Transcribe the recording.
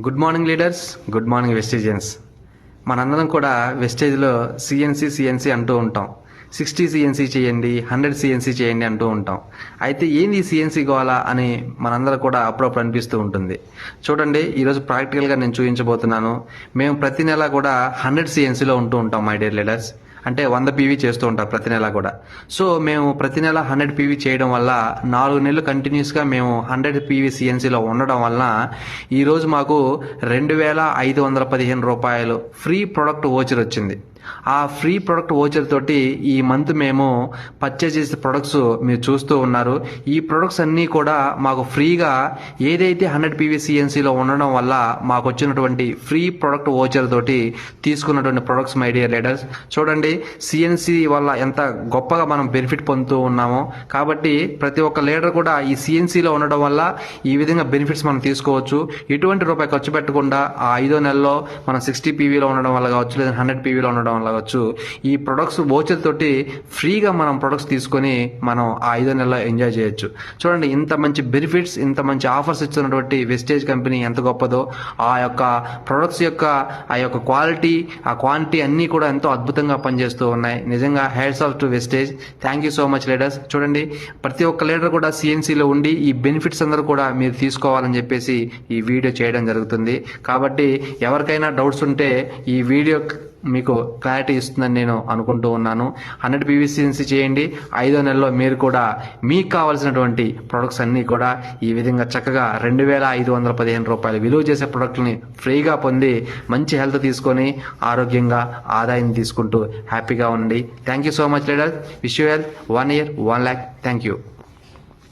Good morning leaders, good morning వెస్టేజియన్స్. మనందరం కూడా వెస్టేజ్లో CNC అంటూ ఉంటాం. 60 సిఎన్సి చేయండి, 100 సిఎన్సి చేయండి అంటూ ఉంటాం. అయితే ఏంది సిఎన్సి గోలా అని మనందరూ కూడా అప్పుడప్పుడు అనిపిస్తూ ఉంటుంది. చూడండి, ఈరోజు ప్రాక్టికల్గా నేను చూపించబోతున్నాను. మేము ప్రతి నెల కూడా 100 సిఎన్సిలో ఉంటూ ఉంటాం మై డియర్ లీడర్స్. అంటే 100 పీవీ చేస్తూ ఉంటాం ప్రతి నెల కూడా. సో మేము ప్రతి నెల 100 పీవీ చేయడం వల్ల 4 నెలలు కంటిన్యూస్గా మేము 100 పీవీ సిఎన్సీలో ఉండడం వలన ఈరోజు మాకు 2515 రూపాయలు ఫ్రీ ప్రొడక్ట్ ఓచర్ వచ్చింది. ఆ ఫ్రీ ప్రొడక్ట్ ఓచర్ తోటి ఈ మంత్ మేము పర్చేజ్ చేసే ప్రొడక్ట్స్ మీరు చూస్తూ ఉన్నారు. ఈ ప్రొడక్ట్స్ అన్నీ కూడా మాకు ఫ్రీగా ఏదైతే 100 పీవీ సిఎన్సీలో ఉండడం వల్ల మాకు వచ్చినటువంటి ఫ్రీ ప్రొడక్ట్ ఓచర్ తోటి తీసుకున్నటువంటి ప్రొడక్ట్స్ మై డియర్ లీడర్స్. చూడండి, సిఎన్సి వల్ల ఎంత గొప్పగా మనం బెనిఫిట్ పొందుతూ ఉన్నామో. కాబట్టి ప్రతి ఒక్క లీడర్ కూడా ఈ సిఎన్సీలో ఉండడం వల్ల ఈ విధంగా బెనిఫిట్స్ మనం తీసుకోవచ్చు. ఎటువంటి రూపాయి ఖర్చు పెట్టకుండా ఆ 5వ నెలలో మనం 60 పీవీలో ఉండడం వల్ల కావచ్చు, లేదా 100 పీవీలో ఉండడం వల్ల కావచ్చు, ఈ ప్రొడక్ట్స్ ఓచర్ తోటి ఫ్రీగా మనం ప్రొడక్ట్స్ తీసుకొని మనం ఆ 5వ నెలలో ఎంజాయ్ చేయొచ్చు. చూడండి, ఇంత మంచి బెనిఫిట్స్, ఇంత మంచి ఆఫర్స్ ఇస్తున్నటువంటి వెస్టేజ్ కంపెనీ ఎంత గొప్పదో. ఆ యొక్క ప్రొడక్ట్స్ యొక్క ఆ యొక్క క్వాలిటీ, ఆ క్వాంటిటీ అన్నీ కూడా ఎంతో అద్భుతంగా పనిచేస్తూ ఉన్నాయి. నిజంగా hats off to Vestige. Thank you so much leaders. చూడండి, ప్రతి ఒక్క లీడర్ కూడా సిఎన్సీలో ఉండి ఈ బెనిఫిట్స్ అందరూ కూడా మీరు తీసుకోవాలని చెప్పేసి ఈ వీడియో చేయడం జరుగుతుంది. కాబట్టి ఎవరికైనా డౌట్స్ ఉంటే ఈ వీడియో మీకు క్లారిటీ ఇస్తుందని నేను అనుకుంటూ ఉన్నాను. 100 పీవీ సిఎన్సీ చేయండి. 5వ నెలలో మీరు కూడా మీకు కావాల్సినటువంటి ప్రొడక్ట్స్ అన్నీ కూడా ఈ విధంగా చక్కగా 2515 రూపాయలు విలువ చేసే ప్రొడక్ట్ని ఫ్రీగా పొంది మంచి హెల్త్ తీసుకొని ఆరోగ్యంగా ఆదాయం తీసుకుంటూ హ్యాపీగా ఉండండి. Thank you so much leader. Wish you health 1 year 1 lakh. Thank you.